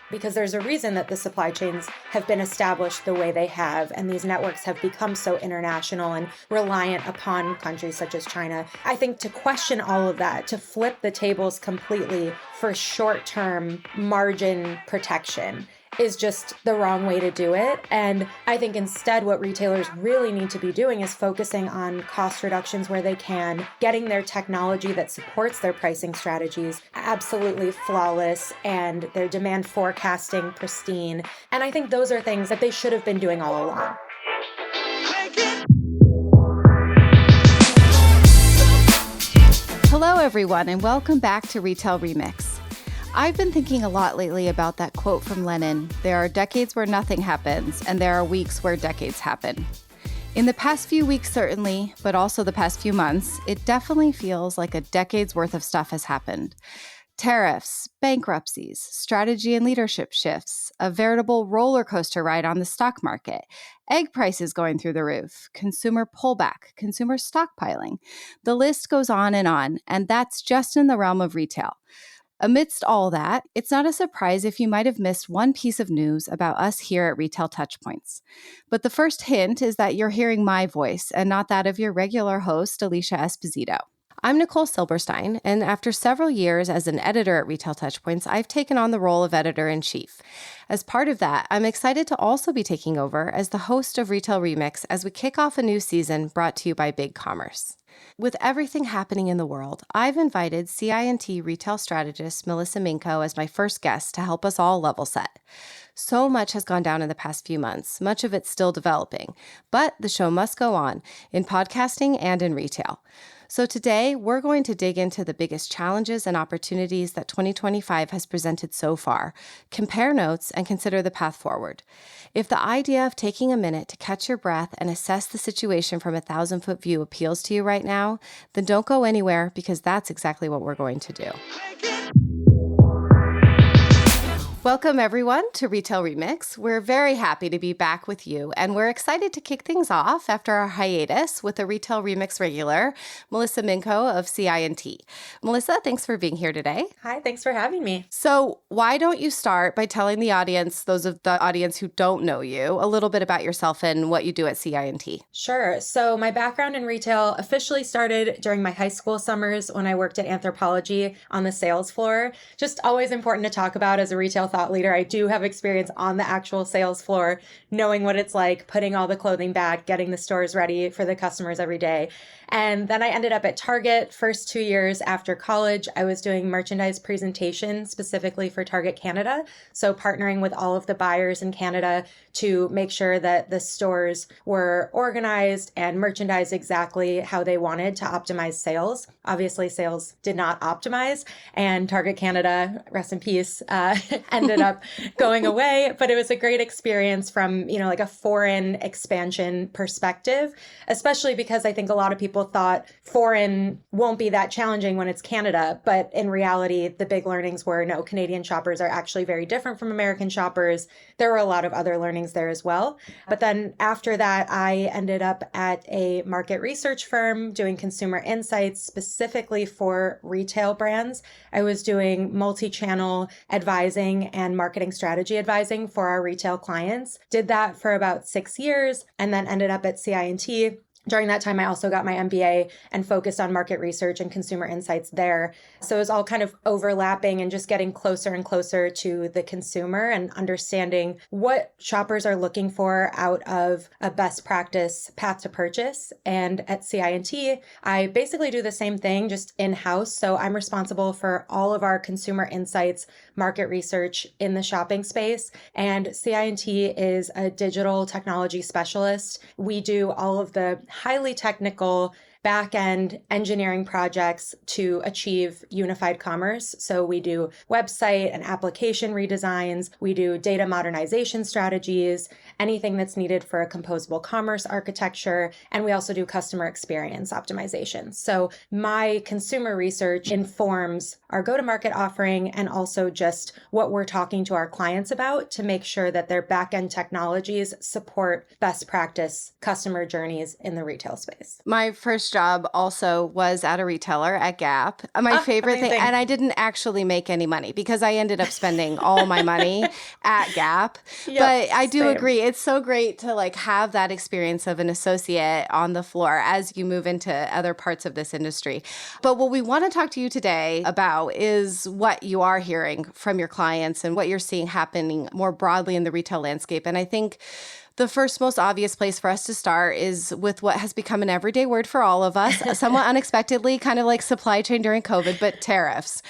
because there's a reason that the supply chains have been established the way they have, and these networks have become so international and reliant upon countries such as China. I think to question all of that, to flip the tables completely for short-term margin protection, is just the wrong way to do it. And I think instead what retailers really need to be doing is focusing on cost reductions where they can, getting their technology that supports their pricing strategies absolutely flawless, and their demand forecasting pristine. And I think those are things that they should have been doing all along. Hello, everyone, and welcome back to Retail Remix. I've been thinking a lot lately about that quote from Lenin: there are decades where nothing happens, and there are weeks where decades happen. In the past few weeks, certainly, but also the past few months, it definitely feels like a decade's worth of stuff has happened. Tariffs, bankruptcies, strategy and leadership shifts, a veritable roller coaster ride on the stock market, egg prices going through the roof, consumer pullback, consumer stockpiling. The list goes on, and that's just in the realm of retail. Amidst all that, it's not a surprise if you might have missed one piece of news about us here at Retail Touchpoints. But the first hint is that you're hearing my voice and not that of your regular host, Alicia Esposito. I'm Nicole Silberstein, and after several years as an editor at Retail Touchpoints, I've taken on the role of editor-in-chief. As part of that, I'm excited to also be taking over as the host of Retail Remix as we kick off a new season brought to you by Big Commerce. With everything happening in the world, I've invited CI&T retail strategist Melissa Minkow as my first guest to help us all level set. So much has gone down in the past few months, much of it still developing, but the show must go on in podcasting and in retail. So today, we're going to dig into the biggest challenges and opportunities that 2025 has presented so far, compare notes, and consider the path forward. If the idea of taking a minute to catch your breath and assess the situation from a 1,000-foot view appeals to you right now, then don't go anywhere, because that's exactly what we're going to do. Welcome, everyone, to Retail Remix. We're very happy to be back with you, and we're excited to kick things off after our hiatus with a Retail Remix regular, Melissa Minkow of CI&T. Melissa, thanks for being here today. Hi, thanks for having me. So why don't you start by telling the audience, those of the audience who don't know you, a little bit about yourself and what you do at CI&T? Sure. So my background in retail officially started during my high school summers when I worked at Anthropologie on the sales floor. Just always important to talk about as a retail thought leader. I do have experience on the actual sales floor, knowing what it's like, putting all the clothing back, getting the stores ready for the customers every day. And then I ended up at Target. First 2 years after college, I was doing merchandise presentation specifically for Target Canada. So partnering with all of the buyers in Canada to make sure that the stores were organized and merchandised exactly how they wanted to optimize sales. Obviously, sales did not optimize, and Target Canada, rest in peace, ended up going away. But it was a great experience from, like a foreign expansion perspective, especially because I think a lot of people thought foreign won't be that challenging when it's Canada. But in reality, the big learnings were no, Canadian shoppers are actually very different from American shoppers. There were a lot of other learnings there as well. But then after that, I ended up at a market research firm doing consumer insights specifically for retail brands. I was doing multi-channel advising and marketing strategy advising for our retail clients. Did that for about 6 years and then ended up at CI&T. During that time, I also got my MBA and focused on market research and consumer insights there. So it was all kind of overlapping and just getting closer and closer to the consumer and understanding what shoppers are looking for out of a best practice path to purchase. And at CI&T, I basically do the same thing, just in-house. So I'm responsible for all of our consumer insights, market research in the shopping space. And CI&T is a digital technology specialist. We do all of the highly technical back-end engineering projects to achieve unified commerce. So we do website and application redesigns, we do data modernization strategies, anything that's needed for a composable commerce architecture, and we also do customer experience optimization. So my consumer research informs our go-to-market offering and also just what we're talking to our clients about to make sure that their back-end technologies support best practice customer journeys in the retail space. My first job also was at a retailer at Gap. My favorite thing, and I didn't actually make any money because I ended up spending all my money at Gap. Yep, but I do same. agree. It's so great to like have that experience of an associate on the floor as you move into other parts of this industry. But what we want to talk to you today about is what you are hearing from your clients and what you're seeing happening more broadly in the retail landscape. And I think the first most obvious place for us to start is with what has become an everyday word for all of us, somewhat unexpectedly, kind of like supply chain during COVID, but tariffs.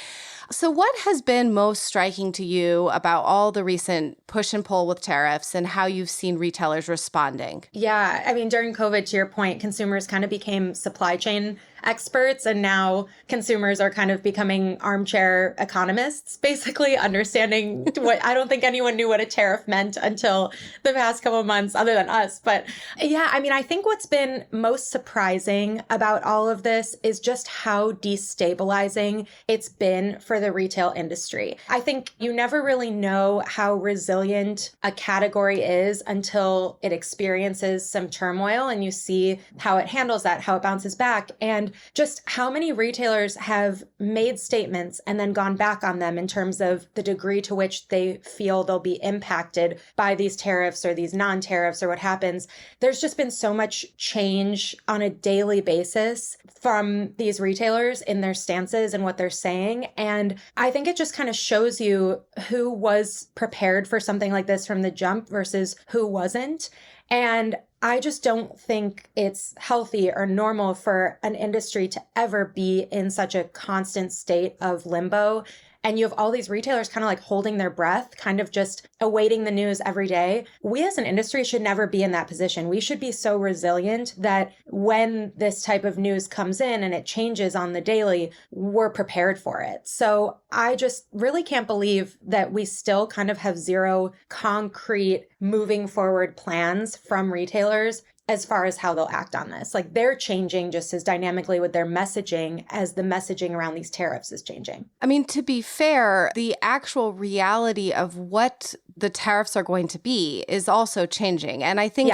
So what has been most striking to you about all the recent push and pull with tariffs and how you've seen retailers responding? Yeah, I mean, during COVID, to your point, consumers kind of became supply chain experts, and now consumers are kind of becoming armchair economists, basically understanding what I don't think anyone knew what a tariff meant until the past couple of months, other than us. But yeah, I mean, I think what's been most surprising about all of this is just how destabilizing it's been for the retail industry. I think you never really know how resilient a category is until it experiences some turmoil and you see how it handles that, how it bounces back. And just how many retailers have made statements and then gone back on them in terms of the degree to which they feel they'll be impacted by these tariffs or these non-tariffs or what happens. There's just been so much change on a daily basis from these retailers in their stances and what they're saying. And I think it just kind of shows you who was prepared for something like this from the jump versus who wasn't. And I just don't think it's healthy or normal for an industry to ever be in such a constant state of limbo. And you have all these retailers kind of like holding their breath, kind of just awaiting the news every day. We as an industry should never be in that position. We should be so resilient that when this type of news comes in and it changes on the daily, we're prepared for it. So I just really can't believe that we still kind of have zero concrete moving forward plans from retailers as far as how they'll act on this. Like they're changing just as dynamically with their messaging as the messaging around these tariffs is changing. I mean, to be fair, the actual reality of what the tariffs are going to be is also changing. And I think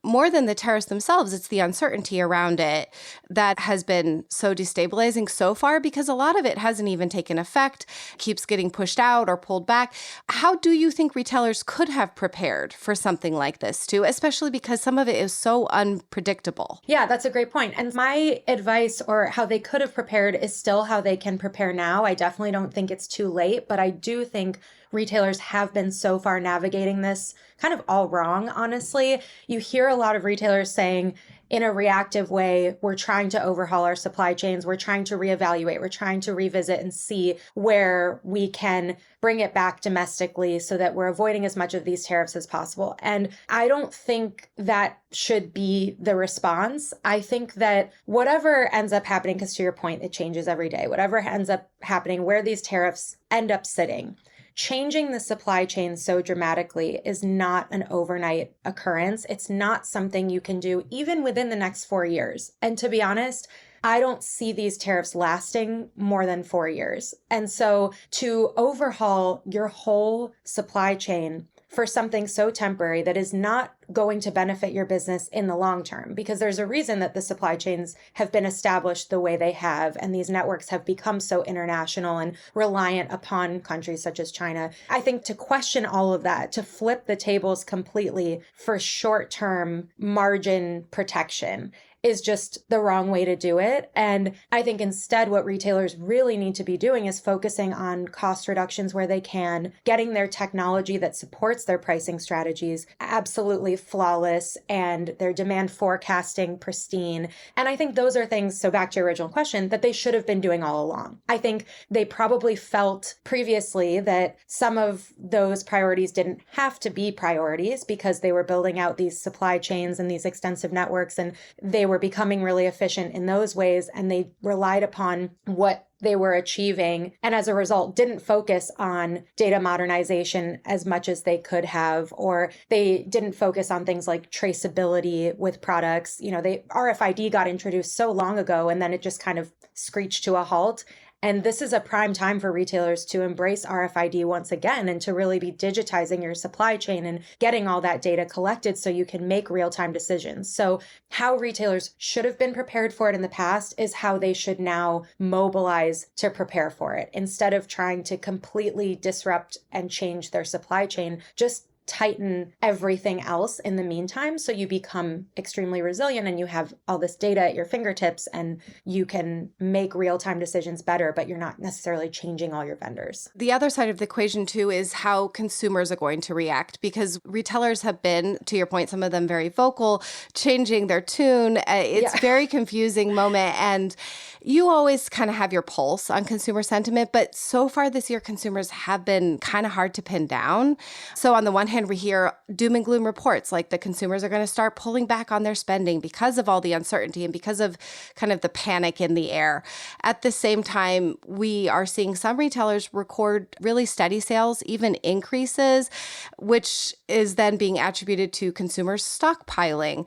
more than the tariffs themselves, it's the uncertainty around it that has been so destabilizing so far because a lot of it hasn't even taken effect, keeps getting pushed out or pulled back. How do you think retailers could have prepared for something like this too, especially because some of it is so unpredictable? Yeah, that's a great point. And my advice or how they could have prepared is still how they can prepare now. I definitely don't think it's too late, but I do think retailers have been so far navigating this kind of all wrong, honestly. You hear a lot of retailers saying, in a reactive way, we're trying to overhaul our supply chains. We're trying to reevaluate. We're trying to revisit and see where we can bring it back domestically so that we're avoiding as much of these tariffs as possible. And I don't think that should be the response. I think that whatever ends up happening, because to your point, it changes every day, whatever ends up happening, where these tariffs end up sitting, changing the supply chain so dramatically is not an overnight occurrence. It's not something you can do even within the next 4 years. And to be honest, I don't see these tariffs lasting more than 4 years. And so to overhaul your whole supply chain for something so temporary that is not going to benefit your business in the long term, because there's a reason that the supply chains have been established the way they have, and these networks have become so international and reliant upon countries such as China. I think to question all of that, to flip the tables completely for short-term margin protection is just the wrong way to do it. And I think instead what retailers really need to be doing is focusing on cost reductions where they can, getting their technology that supports their pricing strategies absolutely flawless and their demand forecasting pristine. And I think those are things, so back to your original question, that they should have been doing all along. I think they probably felt previously that some of those priorities didn't have to be priorities because they were building out these supply chains and these extensive networks, and they were becoming really efficient in those ways, and they relied upon what they were achieving, and as a result didn't focus on data modernization as much as they could have, or they didn't focus on things like traceability with products. You know, RFID got introduced so long ago, and then it just kind of screeched to a halt. And this is a prime time for retailers to embrace RFID once again and to really be digitizing your supply chain and getting all that data collected so you can make real-time decisions. So how retailers should have been prepared for it in the past is how they should now mobilize to prepare for it. Instead of trying to completely disrupt and change their supply chain, just tighten everything else in the meantime so you become extremely resilient and you have all this data at your fingertips and you can make real-time decisions better, but you're not necessarily changing all your vendors. The other side of the equation too is how consumers are going to react, because retailers have been, to your point, some of them very vocal, changing their tune. It's very confusing moment, and you always kind of have your pulse on consumer sentiment, but so far this year, consumers have been kind of hard to pin down. So on the one hand, we hear doom and gloom reports like the consumers are going to start pulling back on their spending because of all the uncertainty and because of kind of the panic in the air. At the same time, we are seeing some retailers record really steady sales, even increases, which is then being attributed to consumers stockpiling.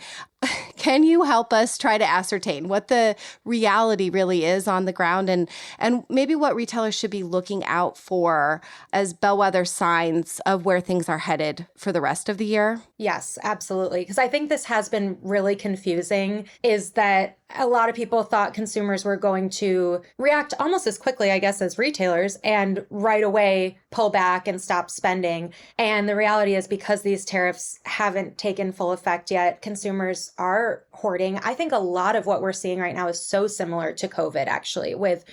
Can you help us try to ascertain what the reality really is on the ground and maybe what retailers should be looking out for as bellwether signs of where things are headed for the rest of the year? Yes, absolutely. Because I think this has been really confusing, is that a lot of people thought consumers were going to react almost as quickly, I guess, as retailers and right away pull back and stop spending. And the reality is, because these tariffs haven't taken full effect yet, consumers are hoarding. I think a lot of what we're seeing right now is so similar to COVID, actually, with,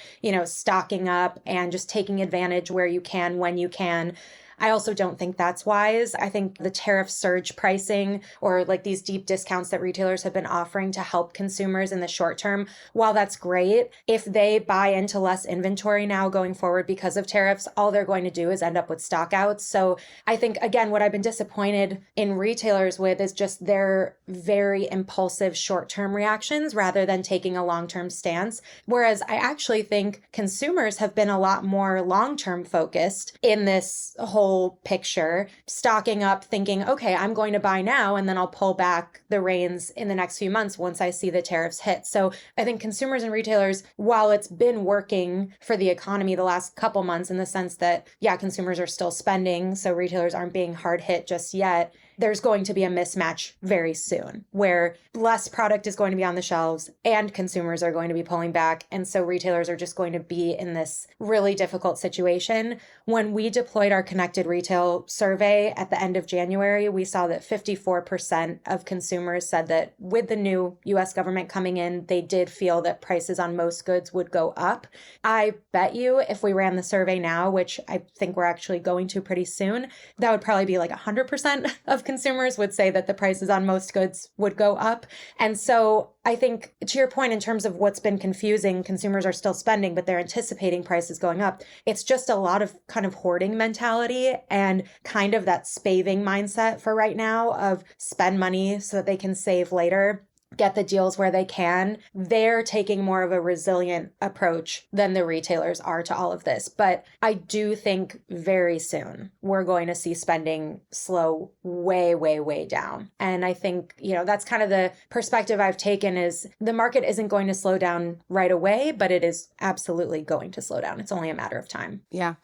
stocking up and just taking advantage where you can, when you can. I also don't think that's wise. I think the tariff surge pricing, or like these deep discounts that retailers have been offering to help consumers in the short term, while that's great, if they buy into less inventory now going forward because of tariffs, all they're going to do is end up with stockouts. So I think, again, what I've been disappointed in retailers with is just their very impulsive short-term reactions rather than taking a long-term stance. Whereas I actually think consumers have been a lot more long-term focused in this whole picture, stocking up, thinking, okay, I'm going to buy now, and then I'll pull back the reins in the next few months once I see the tariffs hit. So I think consumers and retailers, while it's been working for the economy the last couple months in the sense that, consumers are still spending, so retailers aren't being hard hit just yet, there's going to be a mismatch very soon where less product is going to be on the shelves and consumers are going to be pulling back. And so retailers are just going to be in this really difficult situation. When we deployed our connected retail survey at the end of January, we saw that 54% of consumers said that with the new US government coming in, they did feel that prices on most goods would go up. I bet you if we ran the survey now, which I think we're actually going to pretty soon, that would probably be like 100% of consumers would say that the prices on most goods would go up. And so I think, to your point, in terms of what's been confusing, consumers are still spending, but they're anticipating prices going up. It's just a lot of kind of hoarding mentality and kind of that spaving mindset for right now of spend money so that they can save later, get the deals where they can. They're taking more of a resilient approach than the retailers are to all of this. But I do think very soon we're going to see spending slow way, way, way down. And I think, that's kind of the perspective I've taken, is the market isn't going to slow down right away, but it is absolutely going to slow down. It's only a matter of time. Yeah.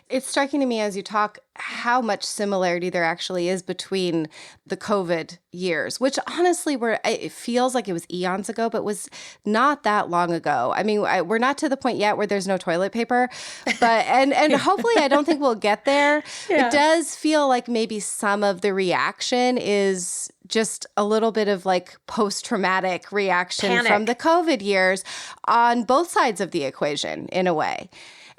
It's striking to me as you talk how much similarity there actually is between the COVID years, which honestly it feels like it was eons ago, but was not that long ago. I mean, we're not to the point yet where there's no toilet paper, but and hopefully I don't think we'll get there. Yeah. It does feel like maybe some of the reaction is just a little bit of like post-traumatic reaction from the COVID years on both sides of the equation in a way.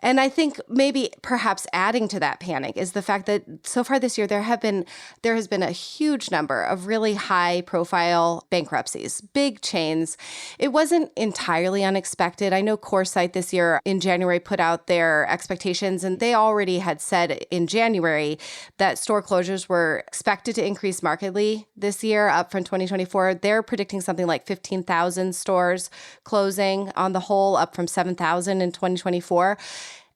And I think maybe perhaps adding to that panic is the fact that so far this year, there has been a huge number of really high profile bankruptcies, big chains. It wasn't entirely unexpected. I know CoreSite this year in January put out their expectations, and they already had said in January that store closures were expected to increase markedly this year, up from 2024. They're predicting something like 15,000 stores closing on the whole, up from 7,000 in 2024.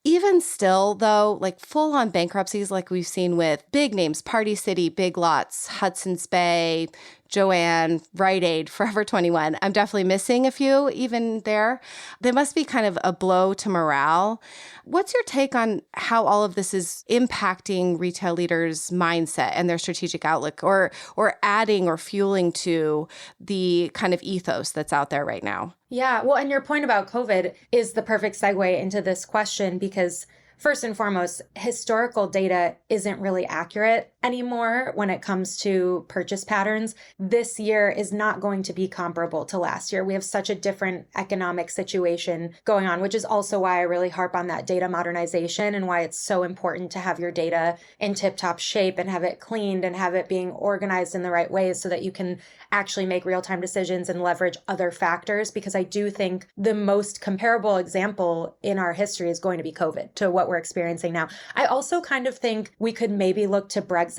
Even still, though, like full-on bankruptcies like we've seen with big names, Party City, Big Lots, Hudson's Bay, Joanne, Rite Aid, Forever 21. I'm definitely missing a few even there. They must be kind of a blow to morale. What's your take on how all of this is impacting retail leaders' mindset and their strategic outlook, or adding or fueling to the kind of ethos that's out there right now? Yeah, well, and your point about COVID is the perfect segue into this question because first and foremost, historical data isn't really accurate anymore when it comes to purchase patterns. This year is not going to be comparable to last year. We have such a different economic situation going on, which is also why I really harp on that data modernization and why it's so important to have your data in tip-top shape and have it cleaned and have it being organized in the right ways so that you can actually make real-time decisions and leverage other factors. Because I do think the most comparable example in our history is going to be COVID to what we're experiencing now. I also kind of think we could maybe look to Brexit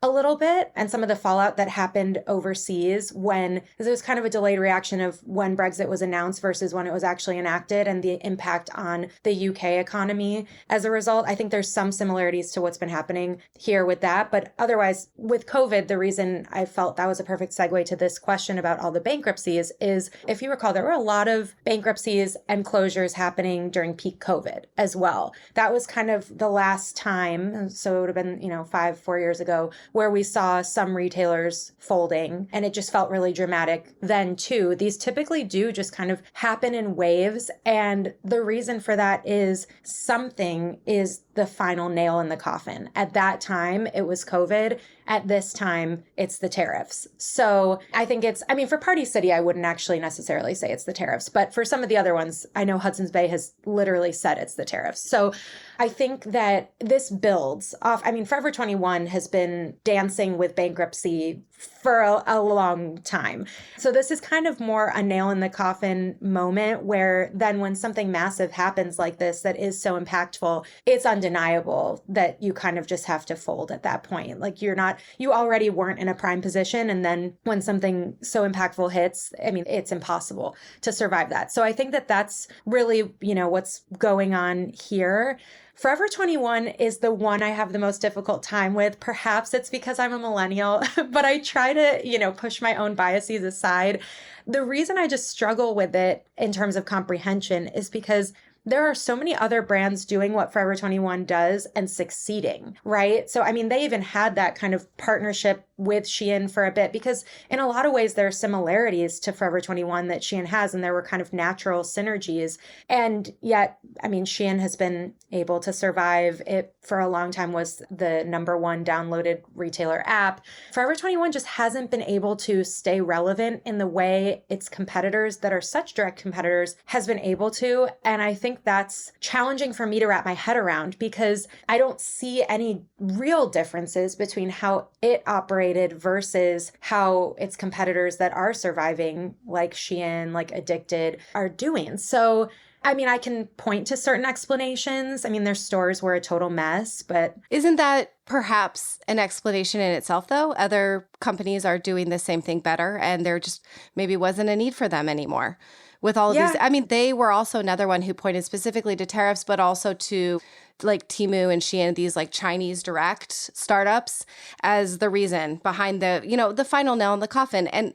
a little bit and some of the fallout that happened overseas when there was kind of a delayed reaction of when Brexit was announced versus when it was actually enacted and the impact on the UK economy. As a result, I think there's some similarities to what's been happening here with that. But otherwise, with COVID, the reason I felt that was a perfect segue to this question about all the bankruptcies is, if you recall, there were a lot of bankruptcies and closures happening during peak COVID as well. That was kind of the last time, so it would have been, 4 years ago, where we saw some retailers folding, and it just felt really dramatic then too. These typically do just kind of happen in waves, and the reason for that is something is the final nail in the coffin. At that time, it was COVID. At this time, it's the tariffs. So I think for Party City, I wouldn't actually necessarily say it's the tariffs, but for some of the other ones, I know Hudson's Bay has literally said it's the tariffs. So I think that this builds off. Forever 21 has been dancing with bankruptcy for a long time. So this is kind of more a nail in the coffin moment where then when something massive happens like this that is so impactful, it's undeniable that you kind of just have to fold at that point. Like you already weren't in a prime position. And then when something so impactful hits, it's impossible to survive that. So I think that that's really, what's going on here. Forever 21 is the one I have the most difficult time with. Perhaps it's because I'm a millennial, but I try to, push my own biases aside. The reason I just struggle with it in terms of comprehension is because there are so many other brands doing what Forever 21 does and succeeding, right? So, they even had that kind of partnership with Shein for a bit because in a lot of ways there are similarities to Forever 21 that Shein has, and there were kind of natural synergies. And yet, Shein has been able to survive. It for a long time was the #1 downloaded retailer app. Forever 21 just hasn't been able to stay relevant in the way its competitors that are such direct competitors has been able to. And I think that's challenging for me to wrap my head around because I don't see any real differences between how it operates versus how its competitors that are surviving, like Shein, like Addicted, are doing. So, I can point to certain explanations. Their stores were a total mess, but... Isn't that perhaps an explanation in itself, though? Other companies are doing the same thing better, and there just maybe wasn't a need for them anymore. With all of these, they were also another one who pointed specifically to tariffs, but also to like Temu and Shein, these like Chinese direct startups as the reason behind the final nail in the coffin. And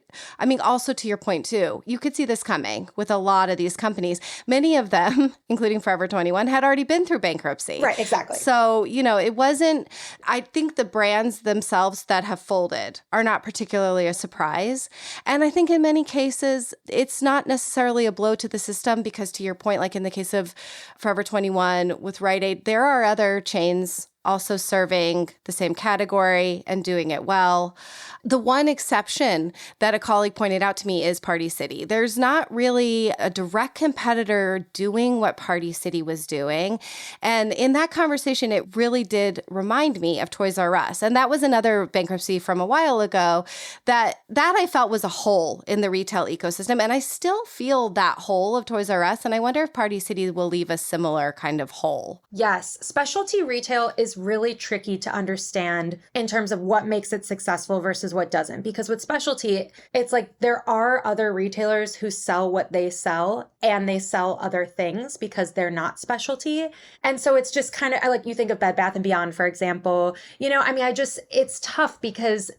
also to your point too, you could see this coming with a lot of these companies. Many of them, including Forever 21, had already been through bankruptcy. Right, exactly. So, it wasn't, I think the brands themselves that have folded are not particularly a surprise. And I think in many cases, it's not necessarily a blow to the system because to your point, like in the case of Forever 21 with Rite Aid, there are other chains also serving the same category and doing it well. The one exception that a colleague pointed out to me is Party City. There's not really a direct competitor doing what Party City was doing. And in that conversation, it really did remind me of Toys R Us. And that was another bankruptcy from a while ago that I felt was a hole in the retail ecosystem. And I still feel that hole of Toys R Us. And I wonder if Party City will leave a similar kind of hole. Yes. Specialty retail is really tricky to understand in terms of what makes it successful versus what doesn't. Because with specialty, it's like there are other retailers who sell what they sell and they sell other things because they're not specialty. And so it's just kind of like you think of Bed Bath & Beyond, for example. It's tough because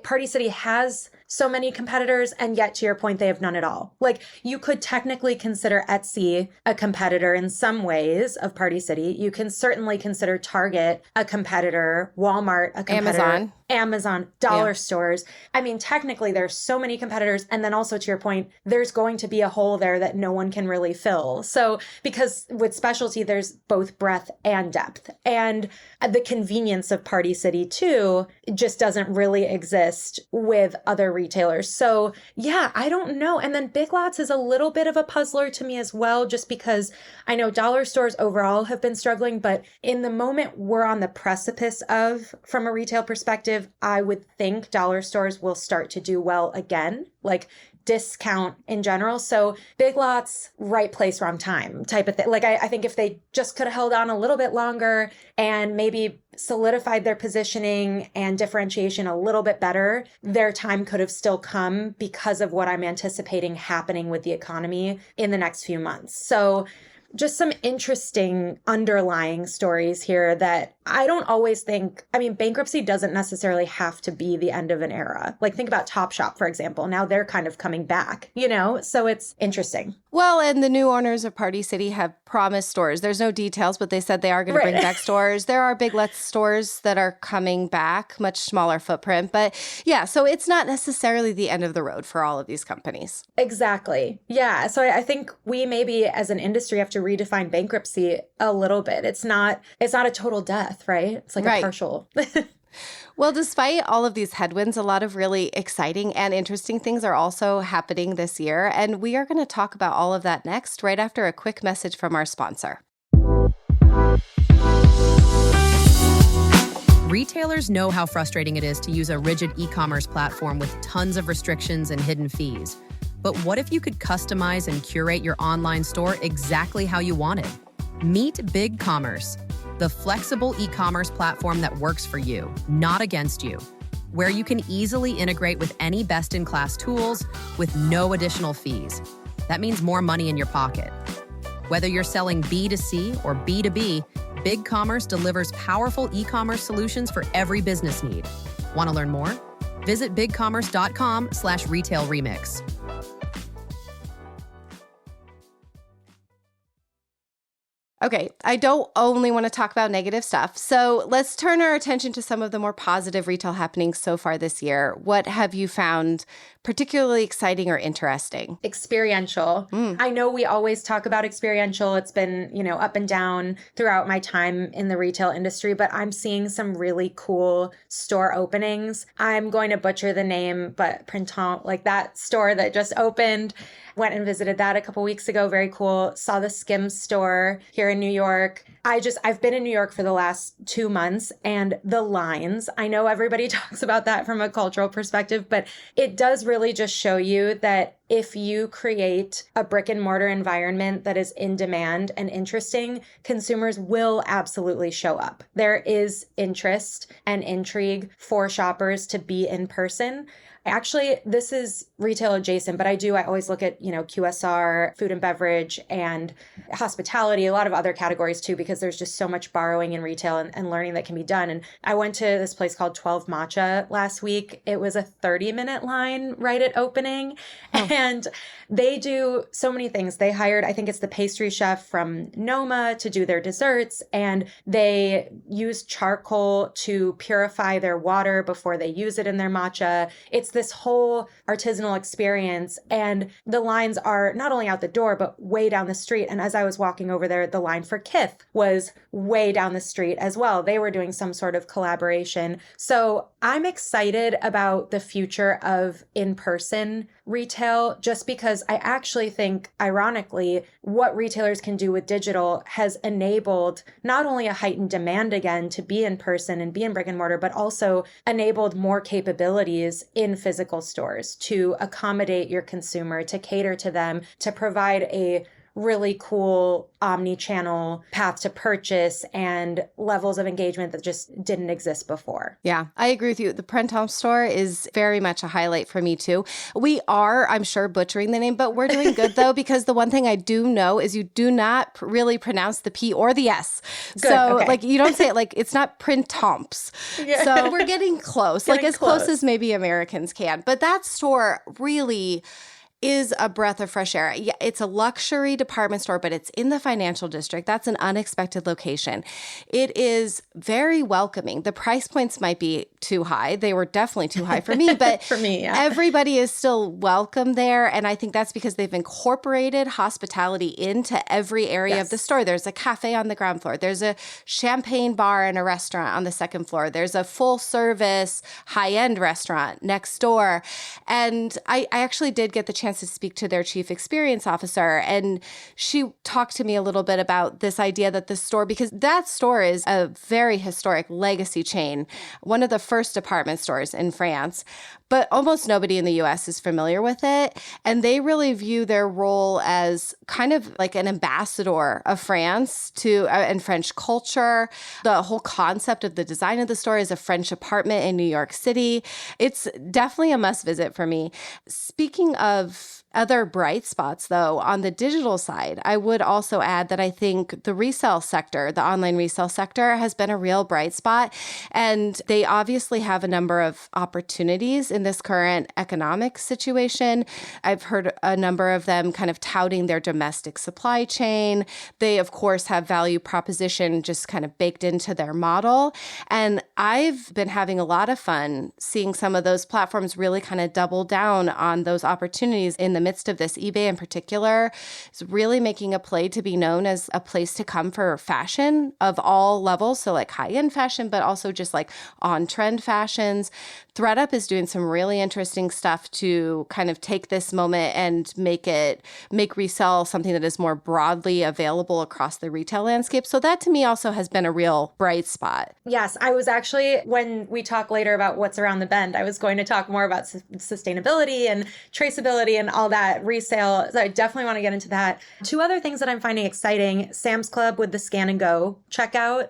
Party City has so many competitors, and yet to your point, they have none at all. Like, you could technically consider Etsy a competitor in some ways of Party City. You can certainly consider Target a competitor, Walmart a competitor. Amazon, dollar stores. I mean, technically, there's so many competitors. And then also to your point, there's going to be a hole there that no one can really fill. So because with specialty, there's both breadth and depth. And the convenience of Party City too just doesn't really exist with other retailers. So yeah, I don't know. And then Big Lots is a little bit of a puzzler to me as well, just because I know dollar stores overall have been struggling, but in the moment we're on the precipice of, from a retail perspective, I would think dollar stores will start to do well again, like discount in general. So Big Lots, right place, wrong time type of thing. Like I think if they just could have held on a little bit longer and maybe solidified their positioning and differentiation a little bit better, their time could have still come because of what I'm anticipating happening with the economy in the next few months. So just some interesting underlying stories here that I don't always think, I mean, bankruptcy doesn't necessarily have to be the end of an era. Like think about Topshop, for example. Now they're kind of coming back, you know? So it's interesting. Well, and the new owners of Party City have promised stores. There's no details, but they said they are going to bring back stores. There are Big Lots stores that are coming back, much smaller footprint. But yeah, so it's not necessarily the end of the road for all of these companies. Exactly. Yeah. So I think we maybe as an industry have to redefine bankruptcy a little bit. It's not a total death, right? It's like a partial. Well, despite all of these headwinds, a lot of really exciting and interesting things are also happening this year. And we are going to talk about all of that next, right after a quick message from our sponsor. Retailers know how frustrating it is to use a rigid e-commerce platform with tons of restrictions and hidden fees. But what if you could customize and curate your online store exactly how you wanted? Meet BigCommerce, the flexible e-commerce platform that works for you, not against you, where you can easily integrate with any best-in-class tools with no additional fees. That means more money in your pocket. Whether you're selling B2C or B2B, BigCommerce delivers powerful e-commerce solutions for every business need. Want to learn more? Visit bigcommerce.com/retailremix. Okay, I don't only want to talk about negative stuff. So let's turn our attention to some of the more positive retail happenings so far this year. What have you found particularly exciting or interesting? Experiential. I know we always talk about experiential. It's been, up and down throughout my time in the retail industry, but I'm seeing some really cool store openings. I'm going to butcher the name, but Printemps, like that store that just opened, went and visited that a couple weeks ago. Very cool. Saw the Skims store here in New York. I've been in New York for the last 2 months, and the lines, I know everybody talks about that from a cultural perspective, but it does really just show you that if you create a brick and mortar environment that is in demand and interesting, consumers will absolutely show up. There is interest and intrigue for shoppers to be in person. Actually, this is retail adjacent, but I always look at, QSR, food and beverage, and hospitality, a lot of other categories too, because there's just so much borrowing in retail and learning that can be done. And I went to this place called 12 Matcha last week. It was a 30-minute line right at opening. And they do so many things. They hired, I think it's the pastry chef from Noma to do their desserts, and they use charcoal to purify their water before they use it in their matcha. It's this whole artisanal experience, and the lines are not only out the door, but way down the street. And as I was walking over there, the line for Kith was way down the street as well. They were doing some sort of collaboration. So I'm excited about the future of in-person retail, just because I actually think, ironically, what retailers can do with digital has enabled not only a heightened demand again to be in person and be in brick and mortar, but also enabled more capabilities in physical stores to accommodate your consumer, to cater to them, to provide a really cool omni-channel path to purchase and levels of engagement that just didn't exist before. Yeah, I agree with you. The Printemps store is very much a highlight for me too. We are, I'm sure, butchering the name, but we're doing good though, because the one thing I do know is you do not really pronounce the P or the S. Good, so okay. like you don't say it like, it's not Printemps. Yeah. So we're getting close, like Getting as close close. as maybe Americans can. But that store really is a breath of fresh air. Yeah, it's a luxury department store, but it's in the financial district. That's an unexpected location. It is very welcoming. The price points might be too high. They were definitely too high for me, but For me, yeah. everybody is still welcome there. And I think that's because they've incorporated hospitality into every area of the store. There's a cafe on the ground floor. There's a champagne bar and a restaurant on the second floor. There's a full service high-end restaurant next door. And I actually did get the chance to speak to their chief experience officer. And she talked to me a little bit about this idea that the store, because that store is a very historic legacy chain, one of the first department stores in France, but almost nobody in the US is familiar with it. And they really view their role as kind of like an ambassador of France and French culture. The whole concept of the design of the store is a French apartment in New York City. It's definitely a must visit for me. Speaking of other bright spots, though, on the digital side, I would also add that I think the resale sector, the online resale sector, has been a real bright spot. And they obviously have a number of opportunities in this current economic situation. I've heard a number of them kind of touting their domestic supply chain. They, of course, have value proposition just kind of baked into their model. And I've been having a lot of fun seeing some of those platforms really kind of double down on those opportunities in the midst of this. eBay in particular is really making a play to be known as a place to come for fashion of all levels. So like high-end fashion, but also just like on-trend fashions. ThredUp is doing some really interesting stuff to kind of take this moment and make resell something that is more broadly available across the retail landscape. So that to me also has been a real bright spot. Yes, I was actually, when we talk later about what's around the bend, I was going to talk more about sustainability and traceability and all that resale. So I definitely want to get into that. Two other things that I'm finding exciting: Sam's Club with the scan and go checkout.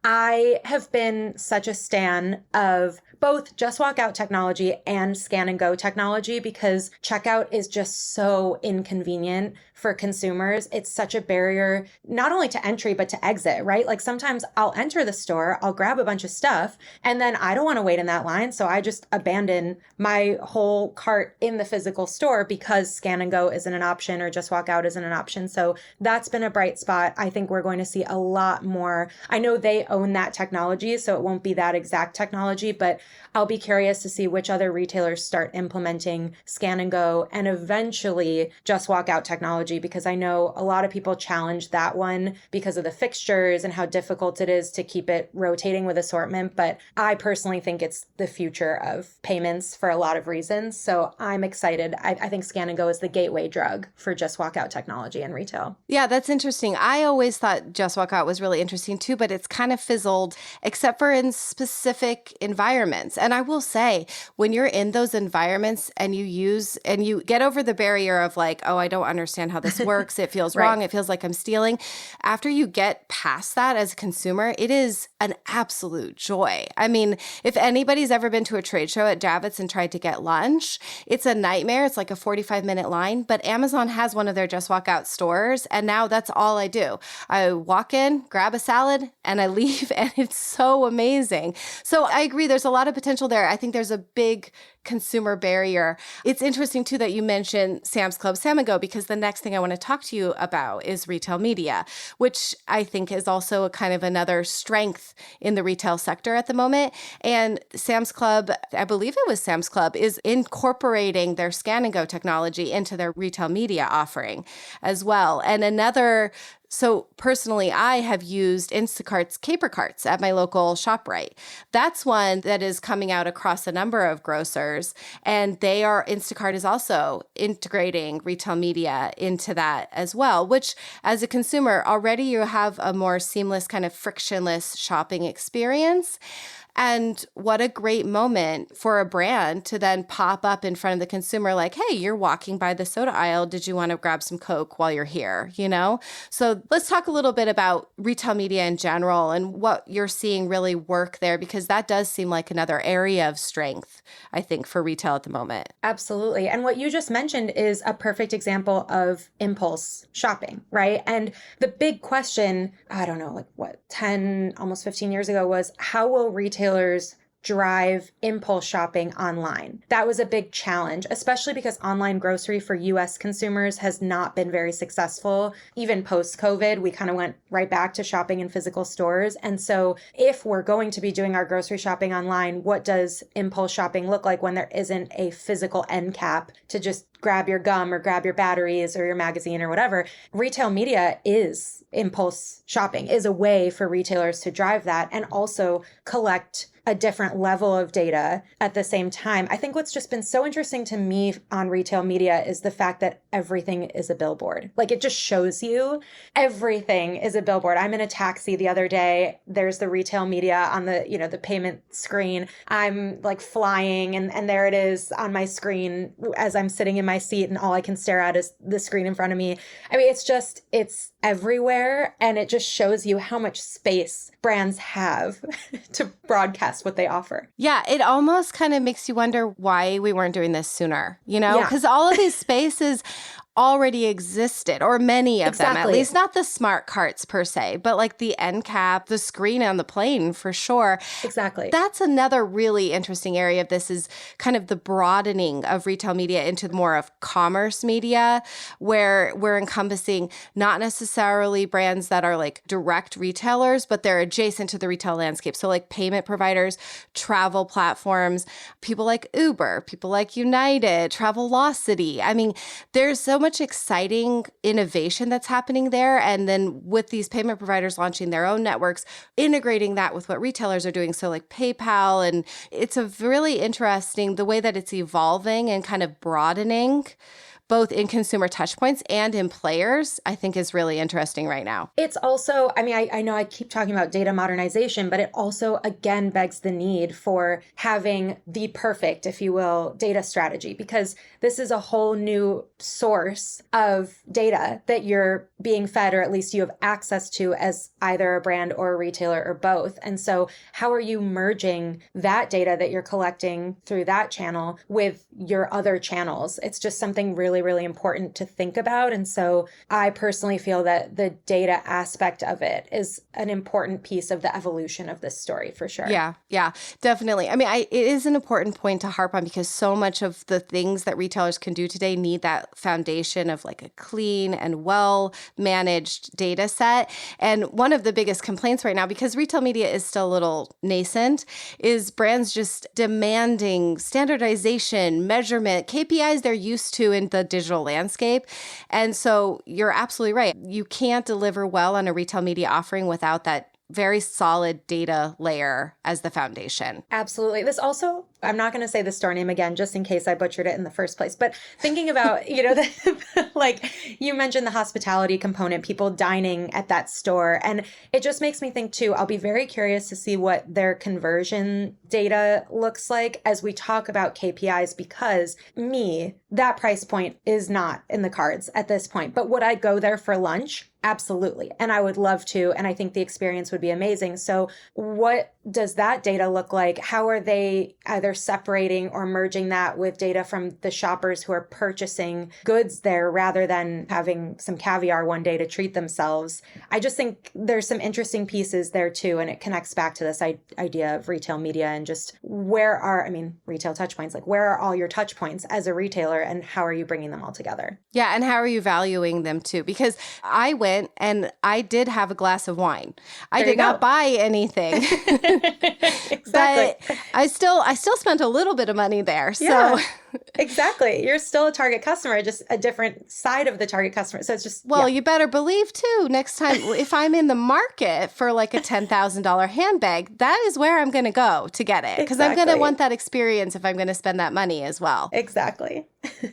I have been such a stan of both Just Walk Out technology and scan and go technology because checkout is just so inconvenient for consumers. It's such a barrier, not only to entry, but to exit, right? Like sometimes I'll enter the store, I'll grab a bunch of stuff, and then I don't want to wait in that line. So I just abandon my whole cart in the physical store because scan and go isn't an option or Just Walk Out isn't an option. So that's been a bright spot. I think we're going to see a lot more. I know they own that technology, so it won't be that exact technology, but I'll be curious to see which other retailers start implementing scan and go and eventually Just Walk Out technology, because I know a lot of people challenge that one because of the fixtures and how difficult it is to keep it rotating with assortment. But I personally think it's the future of payments for a lot of reasons. So I'm excited. I think scan and go is the gateway drug for Just Walk Out technology in retail. Yeah, that's interesting. I always thought Just Walk Out was really interesting too, but it's kind of fizzled, except for in specific environments. And I will say, when you're in those environments and you get over the barrier of like, oh, I don't understand how this works. It feels Right. wrong. It feels like I'm stealing. After you get past that as a consumer, it is an absolute joy. I mean, if anybody's ever been to a trade show at Javits and tried to get lunch, it's a nightmare. It's like a 45-minute line, but Amazon has one of their Just Walk Out stores. And now that's all I do. I walk in, grab a salad, and I leave. And it's so amazing. So I agree. There's a lot of potential there. I think there's a big consumer barrier. It's interesting too that you mentioned Sam's Club, Sam & Go, because the next thing I want to talk to you about is retail media, which I think is also a kind of another strength in the retail sector at the moment. And Sam's Club, I believe it was Sam's Club, is incorporating their scan and go technology into their retail media offering as well. And so personally, I have used Instacart's Caper Carts at my local ShopRite. That's one that is coming out across a number of grocers, and Instacart is also integrating retail media into that as well, which as a consumer, already you have a more seamless kind of frictionless shopping experience. And what a great moment for a brand to then pop up in front of the consumer like, hey, you're walking by the soda aisle. Did you want to grab some Coke while you're here? So let's talk a little bit about retail media in general and what you're seeing really work there, because that does seem like another area of strength, I think, for retail at the moment. Absolutely. And what you just mentioned is a perfect example of impulse shopping, right? And the big question, I don't know, 10, almost 15 years ago was, how will retailers drive impulse shopping online? That was a big challenge, especially because online grocery for US consumers has not been very successful. Even post-COVID, we kind of went right back to shopping in physical stores. And so if we're going to be doing our grocery shopping online, what does impulse shopping look like when there isn't a physical end cap to just grab your gum or grab your batteries or your magazine or whatever? Retail media is impulse shopping, is a way for retailers to drive that and also collect a different level of data at the same time. I think what's just been so interesting to me on retail media is the fact that everything is a billboard. It just shows you everything is a billboard. I'm in a taxi the other day. There's the retail media on the, the payment screen. I'm flying and there it is on my screen as I'm sitting in my seat and all I can stare at is the screen in front of me. I mean, it's everywhere, and it just shows you how much space brands have to broadcast what they offer. Yeah, it almost kind of makes you wonder why we weren't doing this sooner, because all of these spaces already existed, or many of them, at least, not the smart carts per se, but the end cap, the screen on the plane for sure. Exactly. That's another really interesting area of this, is kind of the broadening of retail media into more of commerce media, where we're encompassing not necessarily brands that are direct retailers, but they're adjacent to the retail landscape. So payment providers, travel platforms, people like Uber, people like United, Travelocity. I mean, there's so much exciting innovation that's happening there. And then with these payment providers launching their own networks, integrating that with what retailers are doing. So PayPal, and it's a really interesting, the way that it's evolving and kind of broadening both in consumer touchpoints and in players, I think is really interesting right now. It's also, I know I keep talking about data modernization, but it also, again, begs the need for having the perfect, if you will, data strategy, because this is a whole new source of data that you're being fed, or at least you have access to as either a brand or a retailer or both. And so how are you merging that data that you're collecting through that channel with your other channels? It's just something really important to think about. And so I personally feel that the data aspect of it is an important piece of the evolution of this story for sure. Yeah, definitely. I mean, it is an important point to harp on, because so much of the things that retailers can do today need that foundation of a clean and well-managed data set. And one of the biggest complaints right now, because retail media is still a little nascent, is brands just demanding standardization, measurement, KPIs they're used to in the digital landscape. And so you're absolutely right. You can't deliver well on a retail media offering without that very solid data layer as the foundation. Absolutely. This also, I'm not going to say the store name again, just in case I butchered it in the first place, but thinking about, you mentioned the hospitality component, people dining at that store. And it just makes me think too, I'll be very curious to see what their conversion data looks like as we talk about KPIs, because that price point is not in the cards at this point. But would I go there for lunch? Absolutely. And I would love to. And I think the experience would be amazing. So what does that data look like? How are they either separating or merging that with data from the shoppers who are purchasing goods there rather than having some caviar one day to treat themselves? I just think there's some interesting pieces there too. And it connects back to this idea of retail media and just retail touch points, where are all your touch points as a retailer and how are you bringing them all together? Yeah. And how are you valuing them too? Because I went and I did have a glass of wine. I did not buy anything. Exactly. But I still spent a little bit of money there. So yeah, exactly. You're still a target customer, just a different side of the target customer. So it's just, you better believe too, next time, if I'm in the market for a $10,000 handbag, that is where I'm going to go to get it. Because I'm going to want that experience if I'm going to spend that money as well. Exactly.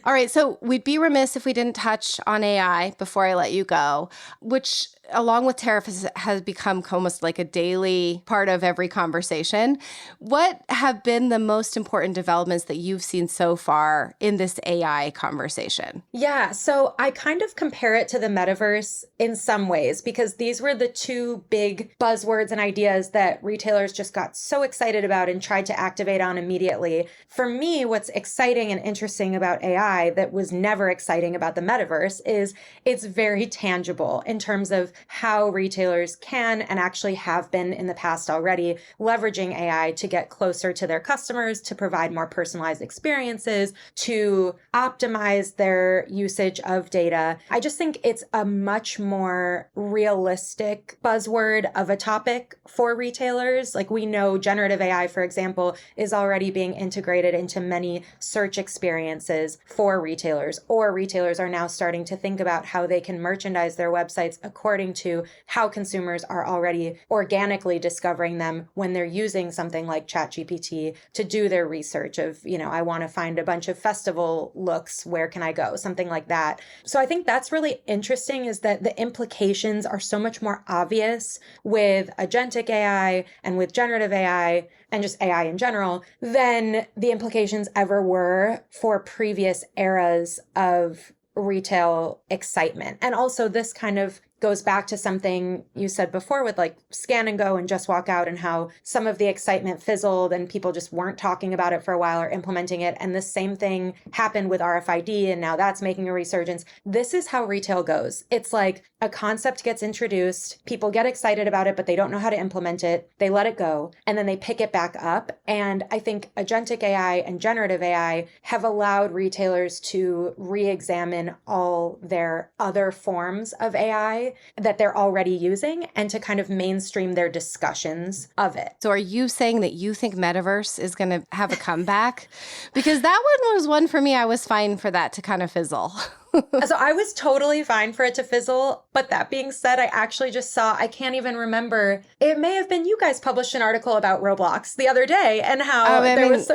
All right. So we'd be remiss if we didn't touch on AI before I let you go, which along with tariffs, has become almost like a daily part of every conversation. What have been the most important developments that you've seen so far in this AI conversation? Yeah, so I kind of compare it to the metaverse in some ways because these were the two big buzzwords and ideas that retailers just got so excited about and tried to activate on immediately. For me, what's exciting and interesting about AI that was never exciting about the metaverse is it's very tangible in terms of how retailers can and actually have been in the past already leveraging AI to get closer to their customers, to provide more personalized experiences, to optimize their usage of data. I just think it's a much more realistic buzzword of a topic for retailers. Like we know generative AI, for example, is already being integrated into many search experiences for retailers, or retailers are now starting to think about how they can merchandise their websites according to how consumers are already organically discovering them when they're using something like ChatGPT to do their research of, I want to find a bunch of festival looks, where can I go? Something like that. So I think that's really interesting, is that the implications are so much more obvious with agentic AI and with generative AI and just AI in general than the implications ever were for previous eras of retail excitement. And also this kind of goes back to something you said before with like scan and go and just walk out, and how some of the excitement fizzled and people just weren't talking about it for a while or implementing it. And the same thing happened with RFID, and now that's making a resurgence. This is how retail goes. It's like a concept gets introduced, people get excited about it, but they don't know how to implement it. They let it go, and then they pick it back up. And I think agentic AI and generative AI have allowed retailers to re-examine all their other forms of AI that they're already using and to kind of mainstream their discussions of it. So are you saying that you think metaverse is going to have a comeback? Because that one was one for me. I was fine for that to kind of fizzle. So I was totally fine for it to fizzle. But that being said, I actually just saw, I can't even remember, it may have been you guys published an article about Roblox the other day and how was...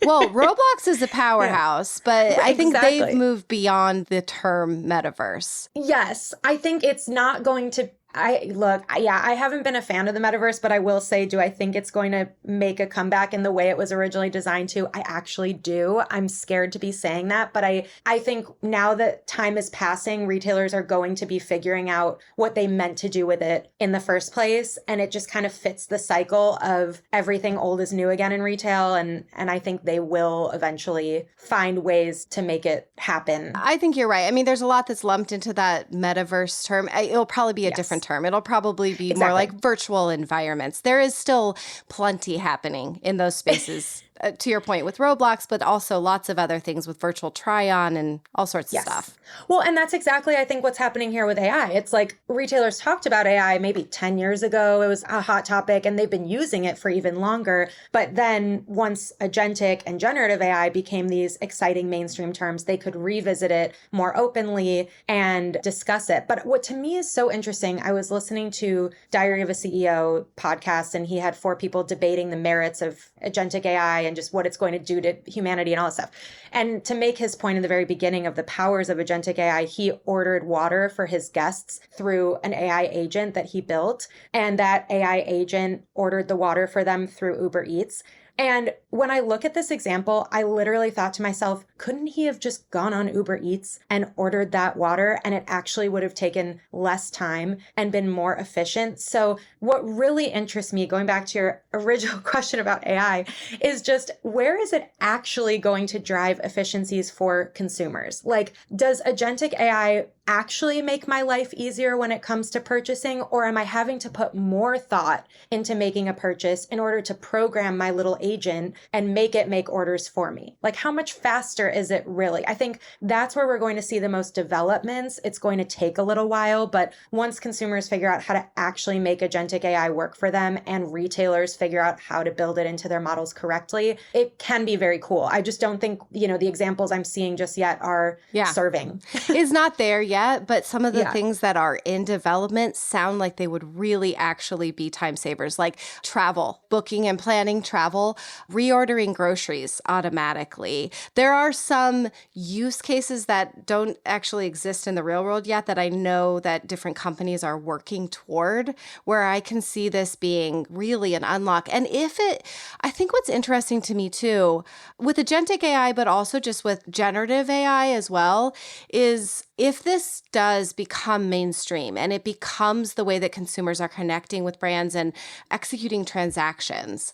Well, Roblox is a powerhouse, but I think exactly. they've moved beyond the term metaverse. Yes, I think it's not going to... I haven't been a fan of the metaverse, but I will say, do I think it's going to make a comeback in the way it was originally designed to? I actually do. I'm scared to be saying that, but I think now that time is passing, retailers are going to be figuring out what they meant to do with it in the first place. And it just kind of fits the cycle of everything old is new again in retail. And I think they will eventually find ways to make it happen. I think you're right. I mean, there's a lot that's lumped into that metaverse term. It'll probably be a different term. It'll probably be more like virtual environments. There is still plenty happening in those spaces, to your point, with Roblox, but also lots of other things with virtual try-on and all sorts of stuff. Well, and that's exactly, I think, what's happening here with AI. It's like retailers talked about AI maybe 10 years ago. It was a hot topic and they've been using it for even longer. But then once agentic and generative AI became these exciting mainstream terms, they could revisit it more openly and discuss it. But what to me is so interesting, I was listening to Diary of a CEO podcast, and he had 4 people debating the merits of agentic AI and just what it's going to do to humanity and all that stuff. And to make his point in the very beginning of the powers of agentic AI, he ordered water for his guests through an AI agent that he built. And that AI agent ordered the water for them through Uber Eats. And when I look at this example, I literally thought to myself, couldn't he have just gone on Uber Eats and ordered that water, and it actually would have taken less time and been more efficient? So what really interests me, going back to your original question about AI, is just where is it actually going to drive efficiencies for consumers? Like, does agentic AI actually make my life easier when it comes to purchasing, or am I having to put more thought into making a purchase in order to program my little agent and make it make orders for me? Like, how much faster is it really? I think that's where we're going to see the most developments. It's going to take a little while, but once consumers figure out how to actually make agentic AI work for them and retailers figure out how to build it into their models correctly, it can be very cool. I just don't think, the examples I'm seeing just yet are serving. It's not there yet. But some of the things that are in development sound like they would really actually be time savers, like travel, booking and planning travel. reordering groceries automatically. There are some use cases that don't actually exist in the real world yet that I know that different companies are working toward, where I can see this being really an unlock. And I think what's interesting to me too, with agentic AI, but also just with generative AI as well, is if this does become mainstream and it becomes the way that consumers are connecting with brands and executing transactions,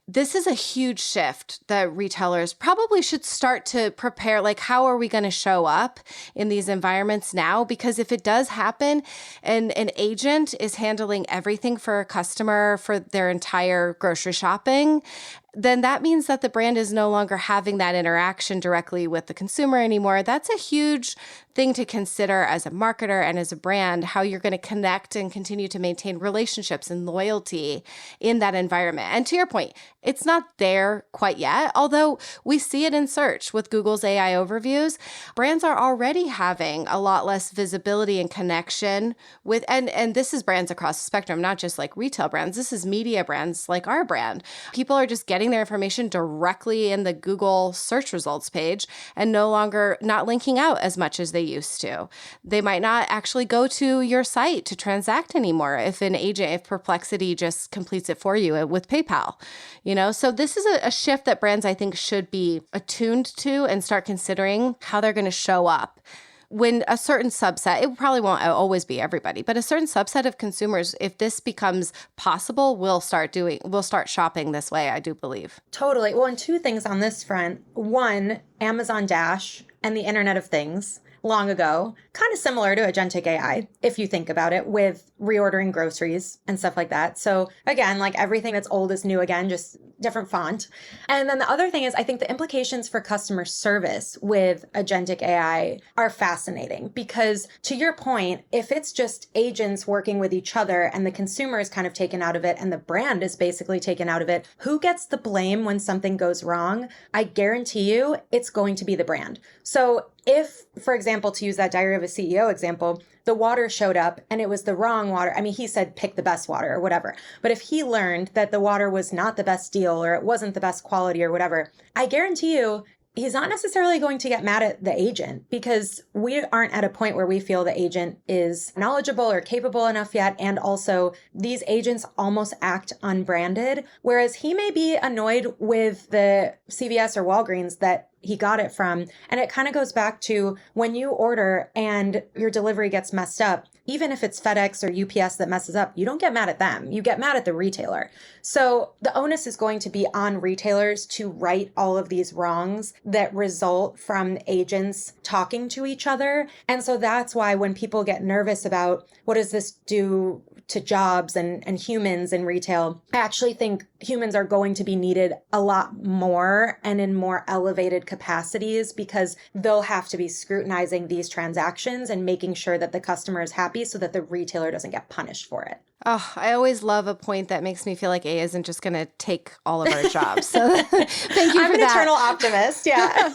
this is a huge shift that retailers probably should start to prepare. Like, how are we going to show up in these environments now? Because if it does happen and an agent is handling everything for a customer for their entire grocery shopping, then that means that the brand is no longer having that interaction directly with the consumer anymore. That's a huge thing to consider as a marketer and as a brand, how you're going to connect and continue to maintain relationships and loyalty in that environment. And to your point, it's not there quite yet, although we see it in search with Google's AI overviews. Brands are already having a lot less visibility and connection with, and this is brands across the spectrum, not just like retail brands. This is media brands like our brand. People are just getting their information directly in the Google search results page and not linking out as much as they used to. They might not actually go to your site to transact anymore if Perplexity just completes it for you with PayPal. So this is a shift that brands, I think, should be attuned to and start considering how they're going to show up. When a certain subset, it probably won't always be everybody, but a certain subset of consumers, if this becomes possible, will start shopping this way, I do believe. Totally. Well, and two things on this front. One, Amazon Dash and the Internet of Things long ago, kind of similar to agentic AI, if you think about it, with reordering groceries and stuff like that. So again, like everything that's old is new again, just different font. And then the other thing is, I think the implications for customer service with agentic AI are fascinating because, to your point, if it's just agents working with each other and the consumer is kind of taken out of it and the brand is basically taken out of it, who gets the blame when something goes wrong? I guarantee you it's going to be the brand. So if, for example, to use that Diary of a CEO example, the water showed up and it was the wrong water. I mean, he said pick the best water or whatever. But if he learned that the water was not the best deal or it wasn't the best quality or whatever, I guarantee you he's not necessarily going to get mad at the agent because we aren't at a point where we feel the agent is knowledgeable or capable enough yet. And also, these agents almost act unbranded, whereas he may be annoyed with the CVS or Walgreens that he got it from. And it kind of goes back to when you order and your delivery gets messed up, even if it's FedEx or UPS that messes up, you don't get mad at them. You get mad at the retailer. So the onus is going to be on retailers to right all of these wrongs that result from agents talking to each other. And so that's why when people get nervous about what does this do to jobs and humans in retail, I actually think humans are going to be needed a lot more and in more elevated capacities because they'll have to be scrutinizing these transactions and making sure that the customer is happy so that the retailer doesn't get punished for it. Oh, I always love a point that makes me feel like AI isn't just going to take all of our jobs. So thank you I'm for that. I'm an eternal optimist. Yeah.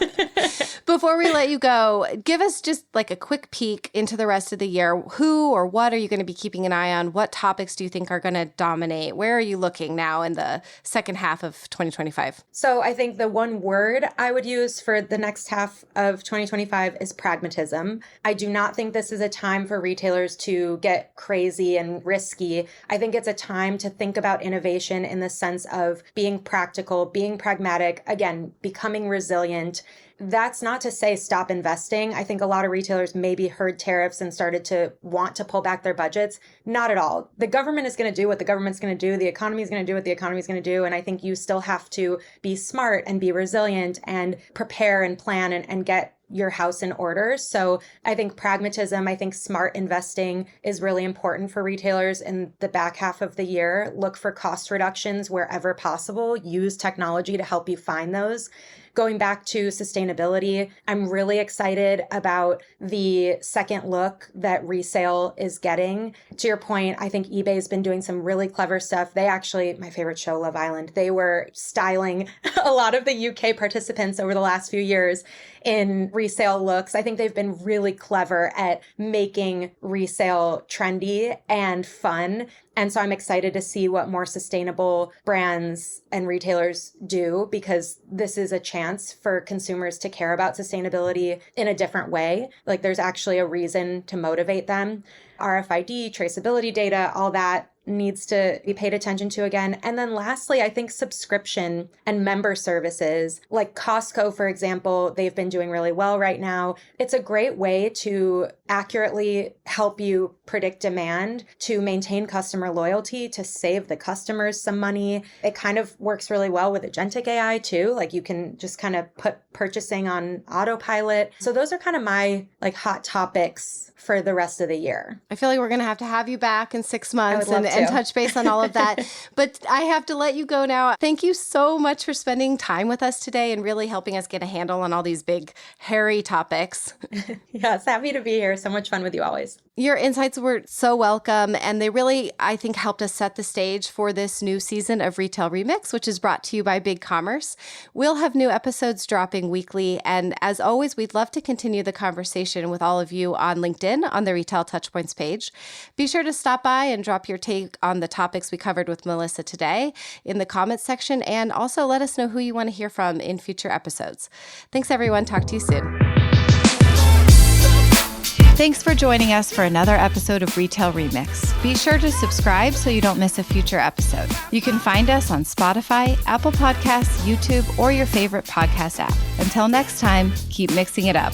Before we let you go, give us just like a quick peek into the rest of the year. Who or what are you going to be keeping an eye on? What topics do you think are going to dominate? Where are you looking now in the second half of 2025? So I think the one word I would use for the next half of 2025 is pragmatism. I do not think this is a time for retailers to get crazy and risky. I think it's a time to think about innovation in the sense of being practical, being pragmatic, again, becoming resilient. That's not to say stop investing. I think a lot of retailers maybe heard tariffs and started to want to pull back their budgets. Not at all. The government is going to do what the government's going to do. The economy is going to do what the economy is going to do. And I think you still have to be smart and be resilient and prepare and plan and get your house in order. So I think pragmatism, I think smart investing is really important for retailers in the back half of the year. Look for cost reductions wherever possible. Use technology to help you find those. Going back to sustainability, I'm really excited about the second look that resale is getting. To your point, I think eBay's been doing some really clever stuff. They actually, my favorite show, Love Island, they were styling a lot of the UK participants over the last few years in resale looks. I think they've been really clever at making resale trendy and fun. And so I'm excited to see what more sustainable brands and retailers do, because this is a chance for consumers to care about sustainability in a different way. Like there's actually a reason to motivate them. RFID, traceability data, all that needs to be paid attention to again. And then lastly, I think subscription and member services like Costco, for example, they've been doing really well right now. It's a great way to accurately help you predict demand, to maintain customer loyalty, to save the customers some money. It kind of works really well with agentic AI too. Like you can just kind of put purchasing on autopilot. So those are kind of my like hot topics for the rest of the year. I feel like we're going to have you back in 6 months and touch base on all of that. But I have to let you go now. Thank you so much for spending time with us today and really helping us get a handle on all these big, hairy topics. Yes, happy to be here. So much fun with you always. Your insights were so welcome, and they really, I think, helped us set the stage for this new season of Retail Remix, which is brought to you by BigCommerce. We'll have new episodes dropping weekly, and as always, we'd love to continue the conversation with all of you on LinkedIn on the Retail Touchpoints page. Be sure to stop by and drop your take on the topics we covered with Melissa today in the comments section, and also let us know who you want to hear from in future episodes. Thanks, everyone. Talk to you soon. Thanks for joining us for another episode of Retail Remix. Be sure to subscribe so you don't miss a future episode. You can find us on Spotify, Apple Podcasts, YouTube, or your favorite podcast app. Until next time, keep mixing it up.